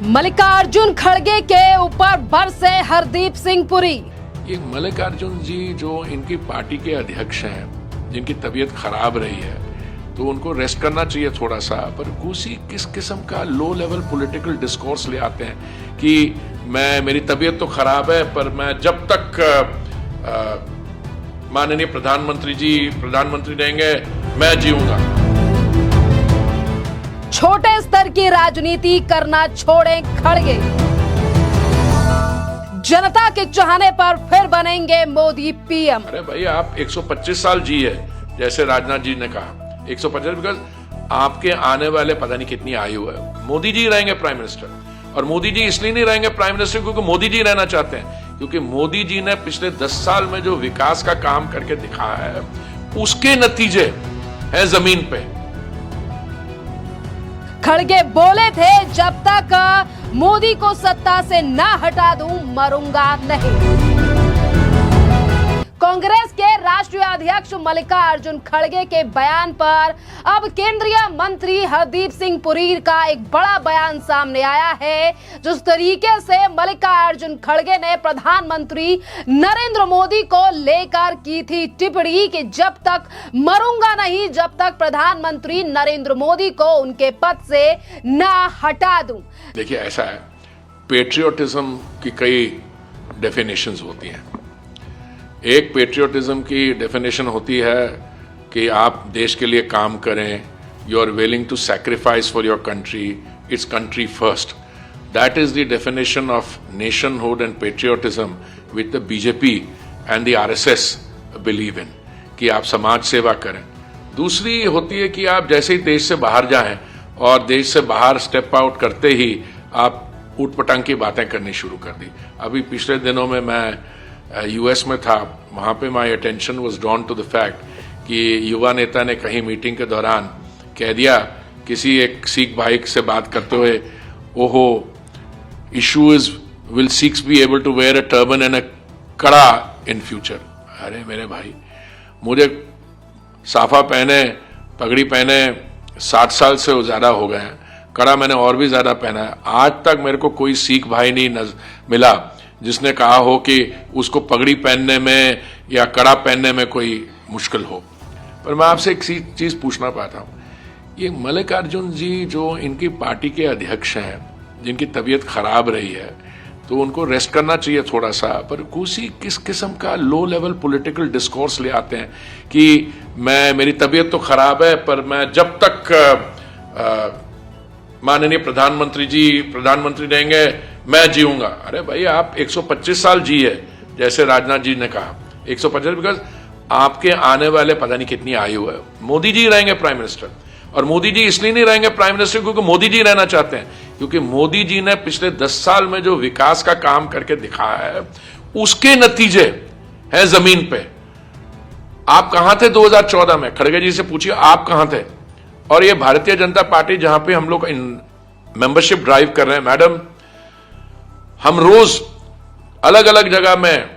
मल्लिकार्जुन खड़गे के ऊपर बरसे हरदीप सिंह पुरी। ये मल्लिकार्जुन जी जो इनकी पार्टी के अध्यक्ष हैं, जिनकी तबीयत खराब रही है, तो उनको रेस्ट करना चाहिए थोड़ा सा। पर घूसी किस किस्म का लो लेवल पॉलिटिकल डिस्कोर्स ले आते हैं कि मेरी तबीयत तो खराब है, पर मैं जब तक माननीय प्रधानमंत्री जी प्रधानमंत्री रहेंगे मैं जीऊंगा। छोटे स्तर की राजनीति करना छोड़ें खड़गे। जनता के चाहने पर फिर बनेंगे मोदी पीएम। अरे भाई, आप 125 साल जी है, जैसे राजनाथ जी ने कहा 125, बिकॉज आपके आने वाले पता नहीं कितनी आयु है। मोदी जी रहेंगे प्राइम मिनिस्टर, और मोदी जी इसलिए नहीं रहेंगे प्राइम मिनिस्टर क्योंकि मोदी जी रहना चाहते हैं, क्योंकि मोदी जी ने पिछले 10 साल में जो विकास का काम करके दिखाया है उसके नतीजे हैं जमीन पे। खड़गे बोले थे, जब तक मोदी को सत्ता से ना हटा दूं मरूंगा नहीं। कांग्रेस के राष्ट्रीय अध्यक्ष मल्लिकार्जुन खड़गे के बयान पर अब केंद्रीय मंत्री हरदीप सिंह पुरी का एक बड़ा बयान सामने आया है। जिस तरीके से मल्लिकार्जुन खड़गे ने प्रधानमंत्री नरेंद्र मोदी को लेकर की थी टिप्पणी कि जब तक मरूंगा नहीं, जब तक प्रधानमंत्री नरेंद्र मोदी को उनके पद से ना हटा दूं। देखिए, ऐसा है, पेट्रियोटिज्म की कई डेफिनेशंस होती हैं। एक पेट्रियोटिज्म की डेफिनेशन होती है कि आप देश के लिए काम करें, you are willing to sacrifice for your country, it's country first. That is the definition of nationhood and patriotism with the BJP and the RSS believe in, कि आप समाज सेवा करें। दूसरी होती है कि आप जैसे ही देश से बाहर जाएं और देश से बाहर स्टेप आउट करते ही आप ऊटपटांग की बातें करनी शुरू कर दी। अभी पिछले दिनों में मैं यूएस में था, वहां पे my attention was drawn to the fact कि युवा नेता ने कहीं मीटिंग के दौरान कह दिया किसी एक सिख भाई से बात करते हुए, ओहो, issue is will Sikhs be able to wear a turban and a kara in future. अरे मेरे भाई, मुझे साफा पहने, पगड़ी पहने 60 साल से ज्यादा हो गए हैं, कड़ा मैंने और भी ज्यादा पहना है। आज तक मेरे को कोई सिख भाई नहीं मिला जिसने कहा हो कि उसको पगड़ी पहनने में या कड़ा पहनने में कोई मुश्किल हो। पर मैं आपसे एक चीज पूछना पाता हूं, ये मल्लिकार्जुन जी जो इनकी पार्टी के अध्यक्ष हैं, जिनकी तबीयत खराब रही है, तो उनको रेस्ट करना चाहिए थोड़ा सा। पर घूसी किस किस्म का लो लेवल पॉलिटिकल डिस्कोर्स ले आते हैं कि मेरी तबीयत तो खराब है, पर मैं जब तक माननीय प्रधानमंत्री जी प्रधानमंत्री रहेंगे मैं जीऊंगा। अरे भाई, आप 125 साल जी है, जैसे राजनाथ जी ने कहा 125, बिकॉज आपके आने वाले पता नहीं कितनी आयु है। मोदी जी रहेंगे प्राइम मिनिस्टर, और मोदी जी इसलिए नहीं रहेंगे प्राइम मिनिस्टर क्योंकि मोदी जी रहना चाहते हैं, क्योंकि मोदी जी ने पिछले 10 साल में जो विकास का काम करके दिखाया है उसके नतीजे हैं जमीन पे। आप कहां थे 2014 में? खड़गे जी से पूछिए, आप कहां थे? और ये भारतीय जनता पार्टी जहां पे हम लोग मेंबरशिप ड्राइव कर रहे हैं, मैडम, हम रोज अलग अलग जगह में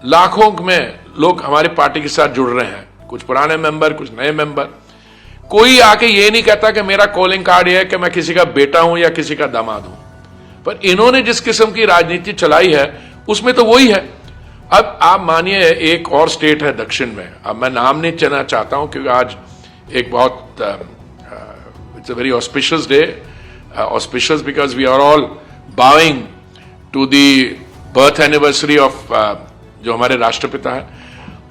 लाखों में लोग हमारी पार्टी के साथ जुड़ रहे हैं, कुछ पुराने मेंबर, कुछ नए मेंबर। कोई आके ये नहीं कहता कि मेरा कॉलिंग कार्ड ये है कि मैं किसी का बेटा हूं या किसी का दामाद हूं। पर इन्होंने जिस किस्म की राजनीति चलाई है उसमें तो वही है। अब आप मानिए, एक और स्टेट है दक्षिण में, अब मैं नाम नहीं चलना चाहता हूं क्योंकि आज एक बहुत it's a very auspicious day, auspicious because we are all bowing to the birth anniversary of जो हमारे राष्ट्रपिता है।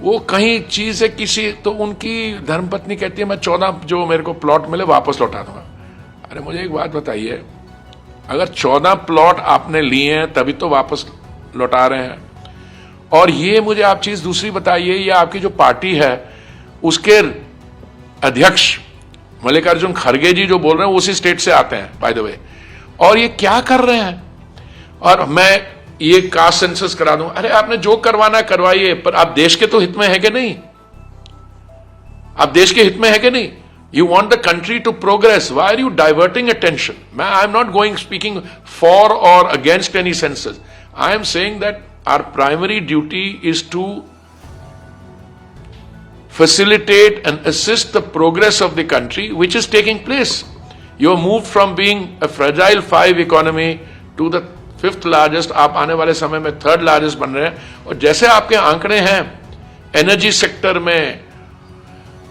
वो कहीं चीज है किसी, तो उनकी धर्मपत्नी कहती है मैं 14 जो मेरे को प्लॉट मिले वापस लौटा दूंगा। अरे मुझे एक बात बताइए, अगर 14 प्लॉट आपने लिए हैं तभी तो वापस लौटा रहे हैं, और ये मुझे आप चीज दूसरी बताइए, ये आपकी जो पार्टी है उसके अध्यक्ष मल्लिकार्जुन खड़गे जी जो बोल रहे हैं उसी स्टेट से आते हैं बाय द वे, और ये क्या कर रहे हैं? और मैं ये कास्ट सेंसस करा दूं। अरे आपने जो करवाना करवाइए, पर आप देश के तो हित में है कि नहीं? आप देश के हित में है कि नहीं? You want the country to progress, why are you diverting attention? मैं I am not going speaking for और against any census, I am saying that our primary duty is to facilitate and assist the progress of the country which is taking place. You have moved from being a fragile 5 economy to the 5th largest, आप आने वाले समय में 3rd largest बन रहे हैं। और जैसे आपके आंकड़े हैं एनर्जी सेक्टर में,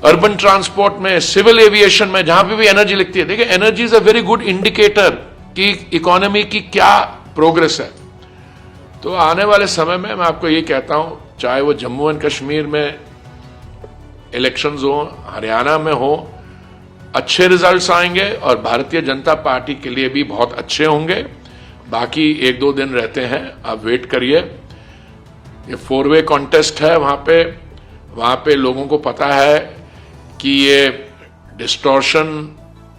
अर्बन ट्रांसपोर्ट में, सिविल एविएशन में, जहां पे भी एनर्जी लिखती है, देखिए energy is a very good indicator कि इकोनॉमी की क्या प्रोग्रेस है। तो आने वाले समय में मैं आपको ये कहता हूं, चाहे वो जम्मू एंड कश्मीर में इलेक्शंस हो, हरियाणा में हो, अच्छे रिजल्ट्स आएंगे और भारतीय जनता पार्टी के लिए भी बहुत अच्छे होंगे। बाकी 1-2 दिन रहते हैं, आप वेट करिए। ये 4-वे कॉन्टेस्ट है, वहां पे लोगों को पता है कि ये डिस्टॉर्शन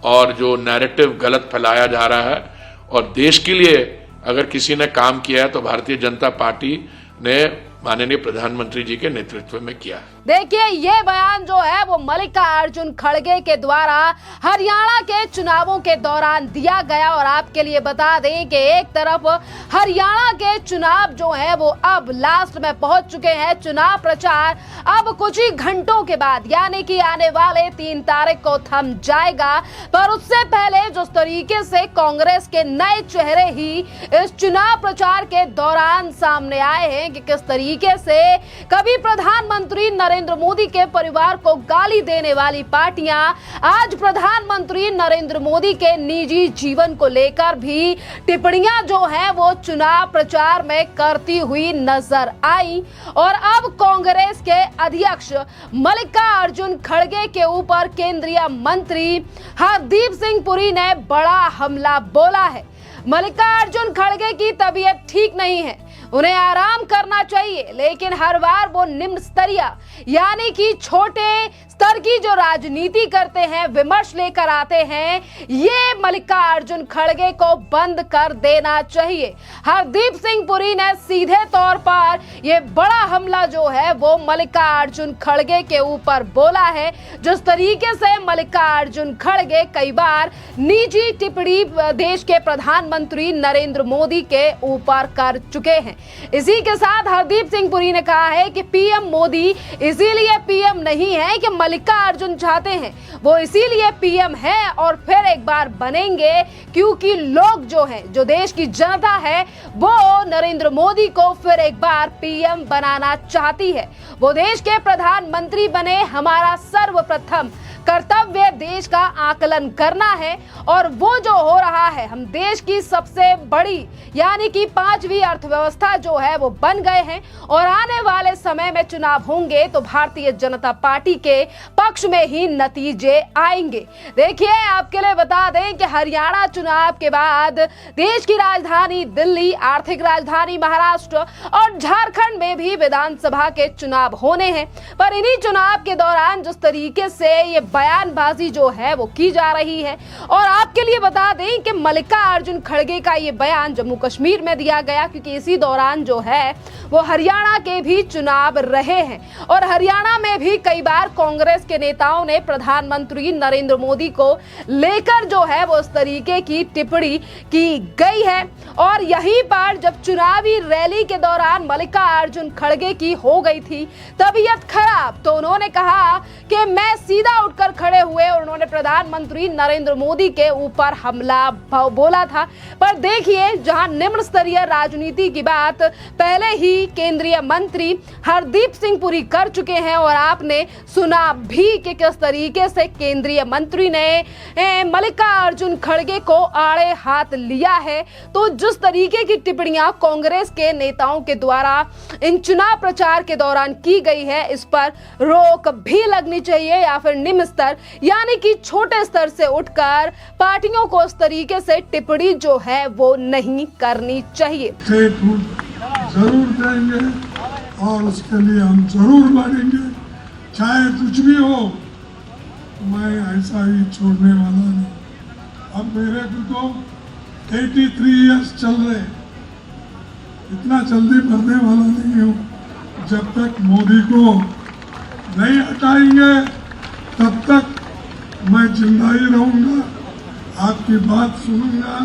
और जो नैरेटिव गलत फैलाया जा रहा है, और देश के लिए अगर किसी ने काम किया है तो भारतीय जनता पार्टी ने माननीय प्रधानमंत्री जी के नेतृत्व में किया है। देखिए, ये बयान जो है वो मल्लिकार्जुन खड़गे के द्वारा हरियाणा के चुनावों के दौरान दिया गया। और आपके लिए बता दें कि एक तरफ हरियाणा के चुनाव जो है वो अब लास्ट में पहुंच चुके हैं। चुनाव प्रचार अब कुछ ही घंटों के बाद यानी कि आने वाले 3 तारीख को थम जाएगा। पर उससे पहले जिस तरीके से कांग्रेस के नए चेहरे ही इस चुनाव प्रचार के दौरान सामने आए हैं कि किस तरीके से कभी प्रधानमंत्री नरेंद्र मोदी के परिवार को गाली देने वाली पार्टियां आज प्रधानमंत्री नरेंद्र मोदी के निजी जीवन को लेकर भी टिप्पणियां जो है वो चुनाव प्रचार में करती हुई नजर आई। और अब कांग्रेस के अध्यक्ष मल्लिकार्जुन खड़गे के ऊपर केंद्रीय मंत्री हरदीप सिंह पुरी ने बड़ा हमला बोला है। मल्लिकार्जुन खड़गे की तबीयत ठीक नहीं है, उन्हें आराम करना चाहिए, लेकिन हर बार वो निम्न स्तरीय यानी कि छोटे स्तर की जो राजनीति करते हैं, विमर्श लेकर आते हैं, ये मल्लिकार्जुन खड़गे को बंद कर देना चाहिए। हरदीप सिंह पुरी ने सीधे तौर पर ये बड़ा हमला जो है वो मल्लिकार्जुन खड़गे के ऊपर बोला है। जिस तरीके से मल्लिकार्जुन खड़गे कई बार निजी टिप्पणी देश के प्रधानमंत्री नरेंद्र मोदी के ऊपर कर चुके हैं। इसी के साथ हरदीप सिंह पुरी ने कहा है कि पीएम मोदी इसीलिए पीएम नहीं है कि मल्लिकार्जुन चाहते हैं, वो इसीलिए पीएम है और फिर एक बार बनेंगे क्योंकि लोग जो हैं, जो देश की जनता है, वो नरेंद्र मोदी को फिर एक बार पीएम बनाना चाहती है। वो देश के प्रधानमंत्री बने, हमारा सर्वप्रथम कर्तव्य देश का आकलन करना है। और वो जो हो रहा है, हम देश की सबसे बड़ी यानी कि 5वीं अर्थव्यवस्था जो है वो बन गए हैं और आने वाले समय में चुनाव होंगे तो भारतीय जनता पार्टी के पक्ष में ही नतीजे आएंगे। देखिए, आपके लिए बता दें कि हरियाणा चुनाव के बाद देश की राजधानी दिल्ली, आर्थिक राजधानी महाराष्ट्र और झारखंड में भी विधानसभा के चुनाव होने हैं। पर इन्हीं चुनाव के दौरान जिस तरीके से ये बयानबाजी जो है वो की जा रही है, और आपके लिए बता दें कि मल्लिकार्जुन खड़गे का ये बयान जम्मू कश्मीर में दिया गया क्योंकि इसी दौरान जो है वो हरियाणा के भी चुनाव रहे हैं और हरियाणा में भी कई बार कांग्रेस के नेताओं ने प्रधानमंत्री नरेंद्र मोदी को लेकर जो है वो इस तरीके की टिप्पणी की गई है। और यहीं पर जब चुनावी रैली के दौरान मल्लिकार्जुन खड़गे की हो गई थी तबीयत खराब, तो उन्होंने कहा कि मैं सीधा उठकर खड़े हुए और उन्होंने प्रधानमंत्री नरेंद्र मोदी के ऊपर हमला बोला था। पर देखिए, जहां निम्न स्तरीय राजनीति की बात पहले ही केंद्रीय मंत्री हरदीप सिंह पुरी कर चुके हैं और आपने सुना भी कि किस तरीके से केंद्रीय मंत्री ने मल्लिकार्जुन खड़गे को आड़े हाथ लिया है, तो जिस तरीके की टिप्पणियां कांग्रेस के नेताओं के द्वारा इन चुनाव प्रचार के दौरान की गई है, इस पर रोक भी लगनी चाहिए या फिर निम्न स्तर यानी कि छोटे स्तर से उठकर पार्टियों को इस तरीके से टिप्पणी जो है वो नहीं करनी चाहिए। जरूर देंगे और उसके लिए हम जरूर लड़ेंगे, चाहे कुछ भी हो। मैं ऐसा ही छोड़ने वाला नहीं। अब मेरे को तो 83 इयर्स चल रहे, इतना जल्दी मरने वाला नहीं हूँ। जब तक मोदी को नहीं हटाएंगे तब तक मैं जिंदा ही रहूंगा, आपकी बात सुनूंगा,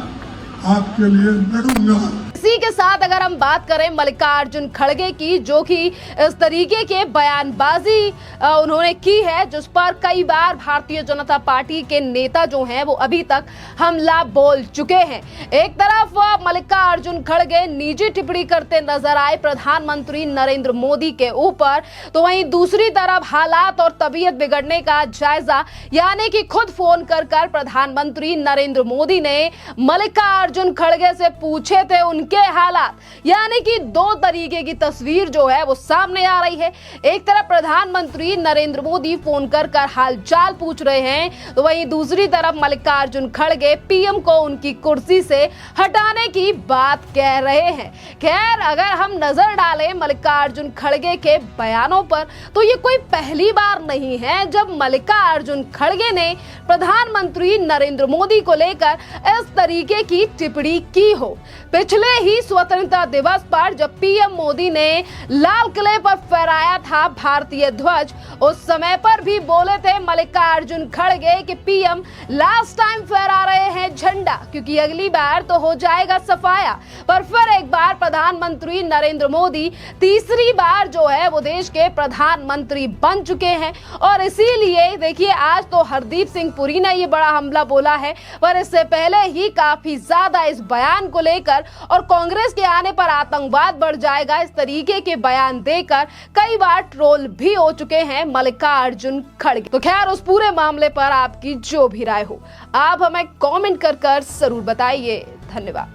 आपके लिए लड़ूंगा। इसी के साथ अगर हम बात करें मल्लिकार्जुन खड़गे की, जो कि इस तरीके के बयानबाजी उन्होंने की है जिस पर कई बार भारतीय जनता पार्टी के नेता जो हैं वो अभी तक हमला बोल चुके हैं। एक तरफ मल्लिकार्जुन खड़गे निजी टिप्पणी करते नजर आए प्रधानमंत्री नरेंद्र मोदी के ऊपर, तो वहीं दूसरी तरफ हालात और तबीयत बिगड़ने का जायजा यानी कि खुद फोन कर प्रधानमंत्री नरेंद्र मोदी ने मल्लिकार्जुन खड़गे से पूछे थे उनके हालात, यानी कि दो तरीके की तस्वीर जो है वो सामने आ रही है। एक तरफ प्रधानमंत्री नरेंद्र मोदी फोन कर हालचाल पूछ रहे हैं, तो वहीं दूसरी तरफ मल्लिकार्जुन खड़गे पीएम को उनकी कुर्सी से हटाने की बात कह रहे हैं। खैर, अगर हम नजर डालें मल्लिकार्जुन खड़गे के बयानों पर, तो ये कोई पहली बार नहीं है जब मल्लिकार्जुन खड़गे ने प्रधानमंत्री नरेंद्र मोदी को लेकर इस तरीके की टिप्पणी की हो। पिछले ही स्वतंत्रता दिवस पर जब पीएम मोदी ने लाल किले पर फहराया था भारतीय ध्वज, उस समय पर भी बोले थे मल्लिकार्जुन खड़गे कि पीएम लास्ट टाइम फहरा रहे हैं झंडा, क्योंकि अगली बार तो हो जाएगा सफाया। पर फिर एक बार प्रधानमंत्री नरेंद्र मोदी तीसरी बार जो है वो देश के प्रधानमंत्री बन चुके हैं, और इसीलिए देखिए आज तो हरदीप सिंह पुरी ने ये बड़ा हमला बोला है, पर इससे पहले ही काफी ज्यादा इस बयान को लेकर और कांग्रेस के आने पर आतंकवाद बढ़ जाएगा इस तरीके के बयान देकर कई बार ट्रोल भी हो चुके हैं मल्लिकार्जुन खड़गे। तो खैर, उस पूरे मामले पर आपकी जो भी राय हो आप हमें कमेंट कर जरूर बताइए। धन्यवाद।